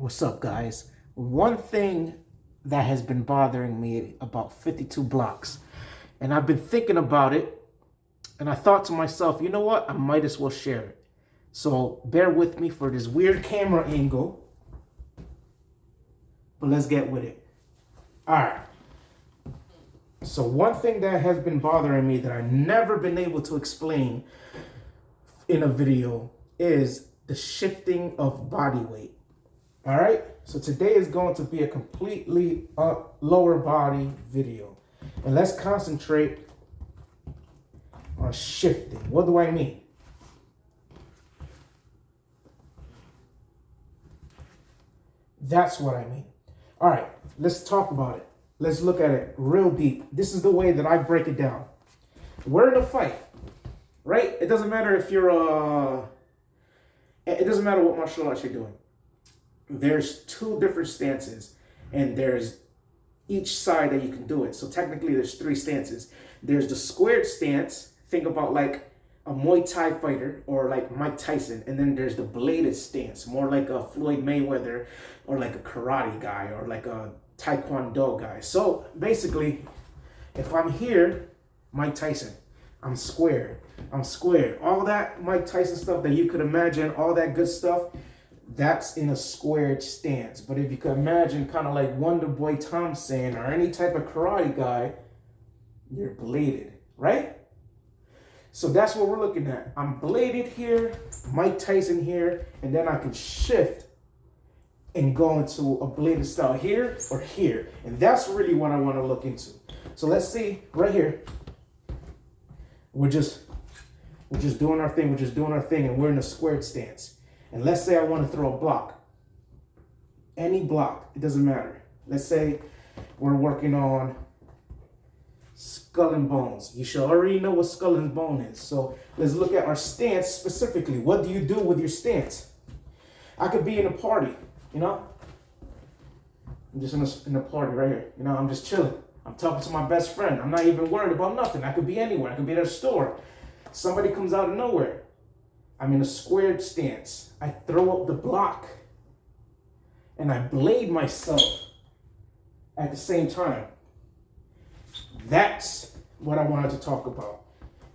What's up, guys? One thing that has been bothering me about 52 blocks, and I've been thinking about it, and I thought to myself, you know what? I might as well share it. So bear with me for this weird camera angle, but let's get with it. All right. So one thing that has been bothering me that I've never been able to explain in a video is the shifting of body weight. All right, so today is going to be a completely lower body video. And let's concentrate on shifting. What do I mean? That's what I mean. All right, let's talk about it. Let's look at it real deep. This is the way that I break it down. We're in a fight, right? It doesn't matter if you're it doesn't matter what martial arts you're doing. There's two different stances, and there's each side that you can do it. So technically there's three stances. There's the squared stance. Think about like a Muay Thai fighter or like Mike Tyson. And then there's the bladed stance, more like a Floyd Mayweather or like a karate guy or like a Taekwondo guy. So basically, if I'm here, Mike Tyson, I'm squared. I'm squared. All that Mike Tyson stuff that you could imagine, all that good stuff, that's in a squared stance. But if you could imagine kind of like Wonder Boy Thompson or any type of karate guy, you're bladed, right? So that's what we're looking at. I'm bladed here, Mike Tyson here, and then I can shift and go into a bladed style here or here. And that's really what I want to look into. So let's see right here. We're just doing our thing. We're just doing our thing, and we're in a squared stance. And let's say I want to throw a block. Any block, it doesn't matter. Let's say we're working on skull and bones. You should already know what skull and bone is. So let's look at our stance specifically. What do you do with your stance? I could be in a party, you know? I'm just in a party right here. You know, I'm just chilling. I'm talking to my best friend. I'm not even worried about nothing. I could be anywhere. I could be at a store. Somebody comes out of nowhere. I'm in a squared stance. I throw up the block and I blade myself at the same time. That's what I wanted to talk about.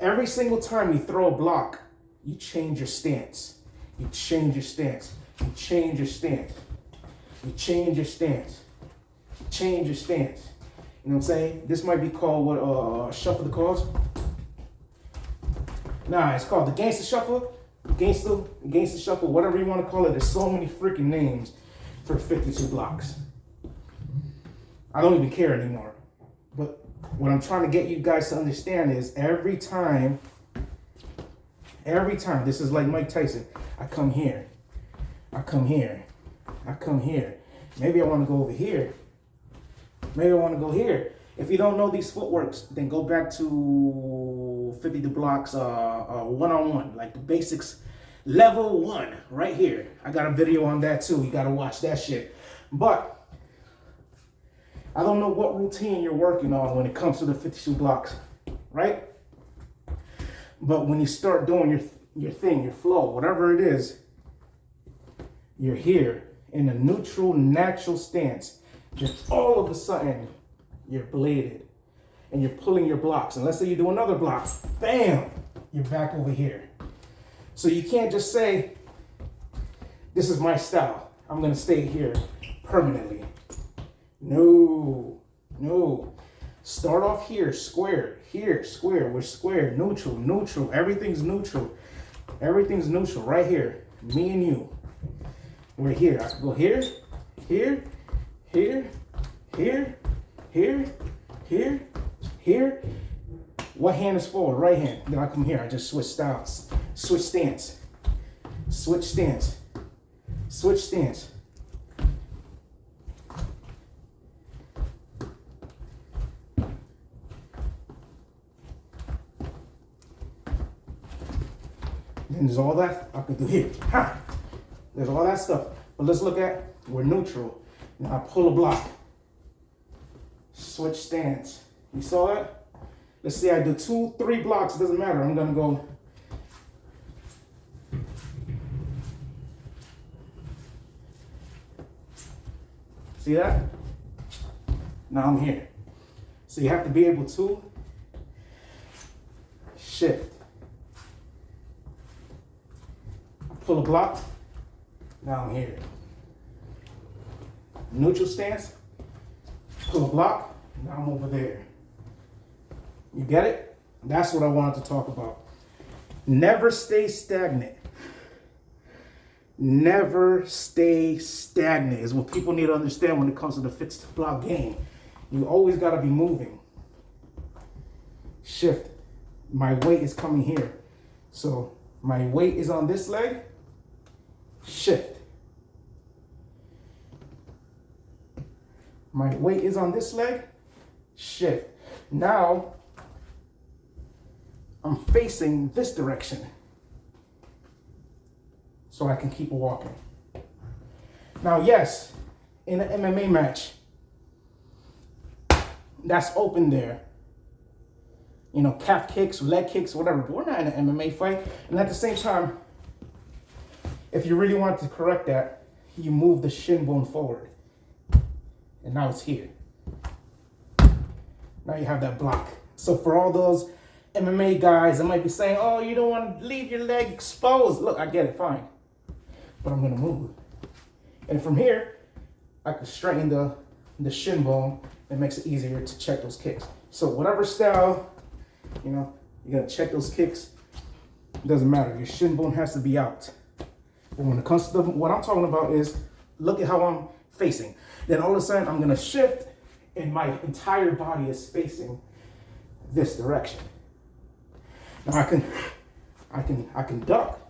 Every single time you throw a block, you change your stance. You change your stance. You change your stance. You change your stance. You change your stance. You know what I'm saying? This might be called what shuffle the cards. Nah, it's called the gangster shuffle. Gangster shuffle, whatever you want to call it. There's so many freaking names for 52 blocks. I don't even care anymore. But what I'm trying to get you guys to understand is every time, this is like Mike Tyson. I come here. I come here. I come here. Maybe I want to go over here. Maybe I want to go here. If you don't know these footworks, then go back to 52 blocks one-on-one, like the basics, level 1, right here. I got a video on that too. You got to watch that shit. But I don't know what routine you're working on when it comes to the 52 blocks, right? But when you start doing your thing, your flow, whatever it is, you're here in a neutral, natural stance. Just all of a sudden, you're bladed and you're pulling your blocks. And let's say you do another block, bam, you're back over here. So you can't just say, this is my style. I'm gonna stay here permanently. No. Start off here, square, here, square, we're square, neutral. Everything's neutral. Everything's neutral right here. Me and you. We're here. I can go here, here, here, here, here. What hand is forward? Right hand. Then I come here. I just switch styles. Switch stance. Switch stance. Switch stance. Then there's all that I can do here. Ha! There's all that stuff. But let's look at, we're neutral. Now I pull a block. Switch stance. You saw that? Let's say I do 2, 3 blocks. It doesn't matter. I'm going to go See that? Now I'm here. So you have to be able to shift. Pull a block. Now I'm here. Neutral stance. Pull a block. Now I'm over there. You get it? That's what I wanted to talk about. Never stay stagnant. Never stay stagnant is what people need to understand when it comes to the fixed block game. You always got to be moving. Shift. My weight is coming here. So my weight is on this leg. Shift. My weight is on this leg. Shift. Now I'm facing this direction so I can keep walking. Now, yes, in an MMA match, that's open there. You know, calf kicks, leg kicks, whatever. But we're not in an MMA fight. And at the same time, if you really want to correct that, you move the shin bone forward. And now it's here. Now you have that block. So for all those MMA guys that might be saying, oh, you don't want to leave your leg exposed. Look, I get it, fine. But I'm gonna move. And from here, I can straighten the shin bone. It makes it easier to check those kicks. So whatever style, you know, you're gonna check those kicks. It doesn't matter, your shin bone has to be out. But when it comes to what I'm talking about is, look at how I'm facing. Then all of a sudden, I'm gonna shift and my entire body is facing this direction. Now I can duck.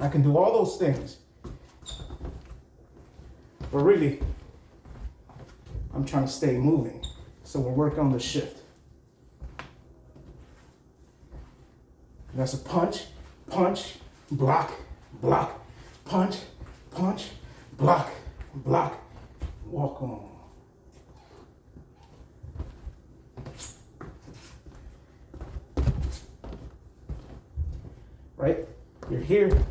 I can do all those things. But really, I'm trying to stay moving. So we'll work on the shift. That's a punch, punch, block, block, punch, punch, block, block, walk on. Right? You're here.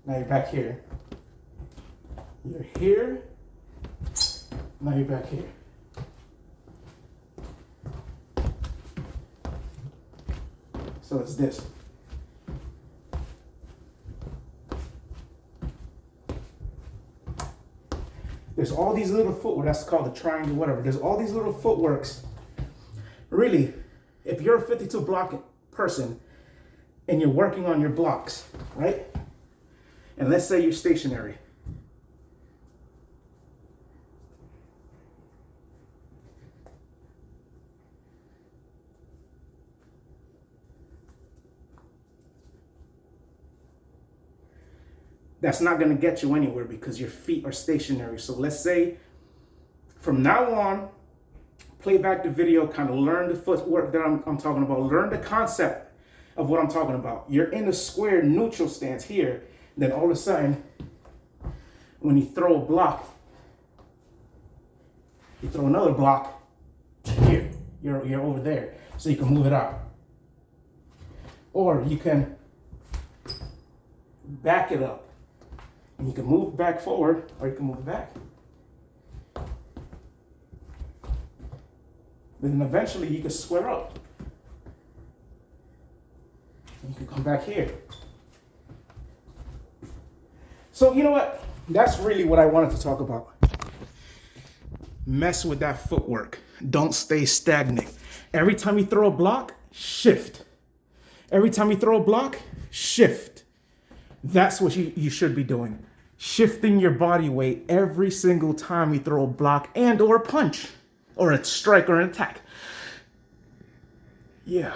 Now you're back here. You're here. Now you're back here. So it's this. There's all these little footwork, that's called the triangle, whatever. There's all these little footworks. Really, if you're a 52 block person and you're working on your blocks, right? And let's say you're stationary. That's not going to get you anywhere because your feet are stationary. So let's say from now on, play back the video, kind of learn the footwork that I'm talking about. Learn the concept of what I'm talking about. You're in a square neutral stance here. Then all of a sudden, when you throw a block, you throw another block here. You're over there. So you can move it out. Or you can back it up. And you can move back forward, or you can move back. Then eventually you can square up. And you can come back here. So you know what? That's really what I wanted to talk about. Mess with that footwork. Don't stay stagnant. Every time you throw a block, shift. Every time you throw a block, shift. That's what you should be doing. Shifting your body weight every single time you throw a block and or a punch or a strike or an attack. Yeah.